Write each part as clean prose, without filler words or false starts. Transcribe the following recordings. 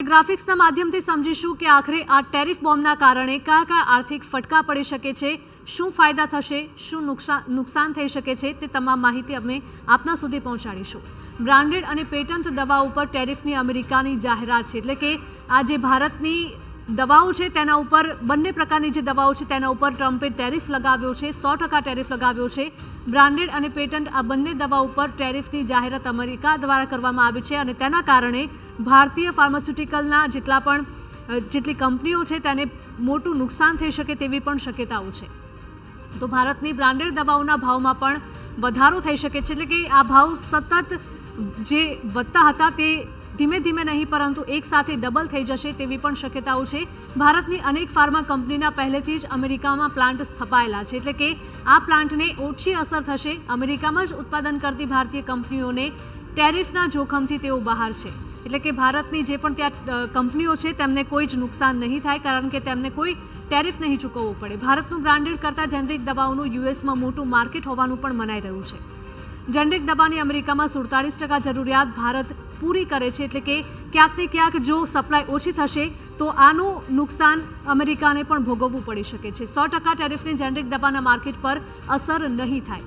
ग्राफिक्सના માધ્યમથી સમજીશું કે આખરે આ ટેરિફ બોમ્બના કારણે કયા આર્થિક ફટકા પડી શકે છે, શું ફાયદા થશે, શું નુકસાન થઈ શકે છે, તે તમામ માહિતી અમે આપના સુધી પહોંચાડીશું। બ્રાન્ડેડ અને પેટન્ટ દવાઓ ઉપર ટેરિફની અમેરિકાની જાહેરાત છે, એટલે કે આ જે ભારતની દવાઓ છે તેના ઉપર બંને પ્રકારની જે દવાઓ છે તેના ઉપર ટ્રમ્પે ટેરિફ લગાવ્યો છે, 100% ટેરિફ લગાવ્યો છે। બ્રાન્ડેડ અને પેટન્ટ આ બંને દવા ઉપર ટેરિફની જાહેરાત અમેરિકા દ્વારા કરવામાં આવી છે અને તેના કારણે ભારતીય ફાર્માસ્યુટિકલના જેટલી કંપનીઓ છે તેને મોટું નુકસાન થઈ શકે તેવી પણ શક્યતાઓ છે। તો ભારતની બ્રાન્ડેડ દવાઓના ભાવમાં પણ વધારો થઈ શકે છે, એટલે કે આ ભાવ સતત જે વધતા હતા તે ધીમે ધીમે નહીં પરંતુ એક સાથે ડબલ થઈ જશે તેવી પણ શક્યતાઓ છે। ભારતની અનેક ફાર્મા કંપનીના પહેલેથી જ અમેરિકામાં પ્લાન્ટ સ્થપાયેલા છે, એટલે કે આ પ્લાન્ટને ઓછી અસર થશે। અમેરિકામાં જ ઉત્પાદન કરતી ભારતીય કંપનીઓને ટેરિફના જોખમથી તેઓ બહાર છે, એટલે કે ભારતની જે પણ ત્યાં કંપનીઓ છે તેમને કોઈ જ નુકસાન નહીં થાય કારણ કે તેમને કોઈ ટેરિફ નહીં ચૂકવવું પડે। ભારતનું બ્રાન્ડેડ કરતાં જેનરિક દવાઓનું યુએસમાં મોટું માર્કેટ હોવાનું પણ મનાઈ રહ્યું છે। જેનરિક દવાની અમેરિકામાં 47% જરૂરિયાત ભારત પૂરી કરે છે, એટલે કે ક્યાંક ને ક્યાંક જો સપ્લાય ઓછી થશે તો આનું નુકસાન અમેરિકાને પણ ભોગવવું પડી શકે છે। 100% ટેરિફની જેનરિક દવાના માર્કેટ પર અસર નહીં થાય,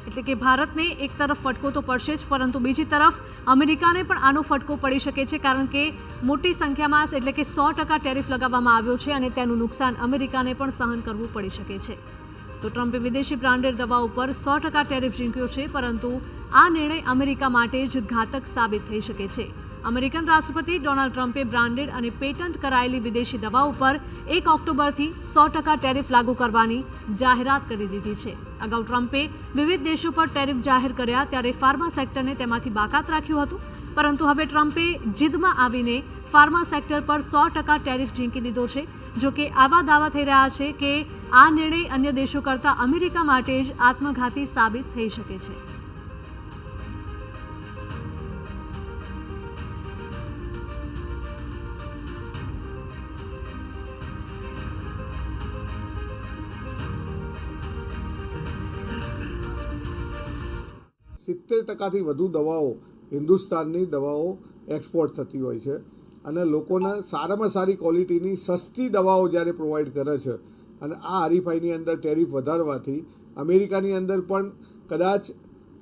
એટલે કે ભારતને એક તરફ ફટકો તો પડશે જ પરંતુ બીજી તરફ અમેરિકાને પણ આનો ફટકો પડી શકે છે કારણ કે મોટી સંખ્યામાં એટલે કે 100% ટેરિફ લગાવવામાં આવ્યો છે અને તેનું નુકસાન અમેરિકાને પણ સહન કરવું પડી શકે છે। તો ટ્રમ્પે વિદેશી બ્રાન્ડેડ દવાઓ પર 100% ટેરિફ ઝીંક્યો છે પરંતુ આ નિર્ણય અમેરિકા માટે જ ઘાતક સાબિત થઈ શકે છે। અમેરિકન રાષ્ટ્રપતિ ડોનાલ્ડ ટ્રમ્પે બ્રાન્ડેડ અને પેટન્ટ કરાયેલી વિદેશી દવાઓ પર 1 ઓક્ટોબરથી 100% ટેરિફ લાગુ કરવાની જાહેરાત કરી દીધી છે। અગાઉ ટ્રમ્પે વિવિધ દેશો પર ટેરિફ જાહેર કર્યા ત્યારે ફાર્મા સેક્ટરને તેમાંથી બાકાત રાખ્યું હતું, પરંતુ હવે ટ્રમ્પે જીદમાં આવીને ફાર્મા સેક્ટર પર 100% ટેરિફ ઝીંકી દીધો છે। જો કે આવા દાવા થઈ રહ્યા છે કે આ નિર્ણય અન્ય દેશો કરતાં અમેરિકા માટે જ આત્મઘાતી સાબિત થઈ શકે છે। સિત્તેર ટકાથી વધુ દવાઓ હિન્દુસ્તાનની દવાઓ એક્સપોર્ટ થતી હોય છે અને લોકોને સારામાં સારી ક્વોલિટીની સસ્તી દવાઓ જ્યારે પ્રોવાઈડ કરે છે અને આ હરીફાઈની અંદર ટેરિફ વધારવાથી અમેરિકાની અંદર પણ કદાચ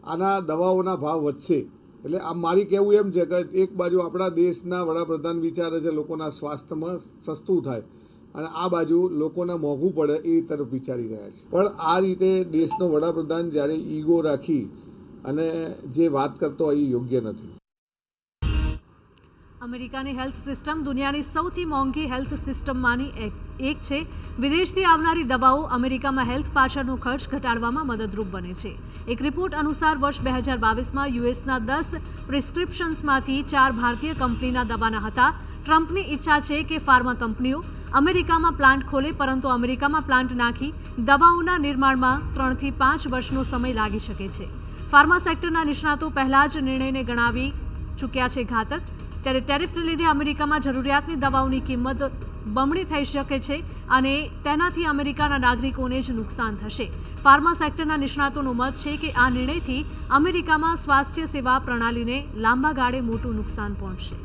આના દવાઓના ભાવ વધશે। એટલે આ મારી કહેવું એમ છે કે એક બાજુ આપણા દેશના વડાપ્રધાન વિચારે છે લોકોના સ્વાસ્થ્યમાં સસ્તું થાય અને આ બાજુ લોકોને મોંઘું પડે એ તરફ વિચારી રહ્યા છે, પણ આ રીતે દેશનો વડાપ્રધાન જ્યારે ઈગો રાખી અને જે વાત કરતો હોય એ યોગ્ય નથી। અમેરિકાની હેલ્થ સિસ્ટમ દુનિયાની સૌથી મોંઘી હેલ્થ સિસ્ટમમાંની એક છે। વિદેશથી આવનારી દવાઓ અમેરિકામાં હેલ્થ પાછળનો ખર્ચ ઘટાડવામાં મદદરૂપ બને છે। એક રિપોર્ટ અનુસાર વર્ષ 2022માં યુએસના 10 પ્રિસ્ક્રિપ્શન્સમાંથી 4 ભારતીય કંપનીના દવાના હતા। ટ્રમ્પની ઈચ્છા છે કે ફાર્મા કંપનીઓ અમેરિકામાં પ્લાન્ટ ખોલે, પરંતુ અમેરિકામાં પ્લાન્ટ નાખી દવાઓના નિર્માણમાં 3 થી 5 વર્ષનો સમય લાગી શકે છે। ફાર્મા સેક્ટરના નિષ્ણાતો પહેલા જ નિર્ણયને ગણાવી ચૂક્યા છે ઘાતક, ત્યારે ટેરિફને લીધે અમેરિકામાં જરૂરિયાતની દવાઓની કિંમત બમણી થઈ શકે છે અને તેનાથી અમેરિકાના નાગરિકોને જ નુકસાન થશે। ફાર્મા સેક્ટરના નિષ્ણાતોનો મત છે કે આ નિર્ણયથી અમેરિકામાં સ્વાસ્થ્ય સેવા પ્રણાલીને લાંબા ગાળે મોટું નુકસાન પહોંચશે।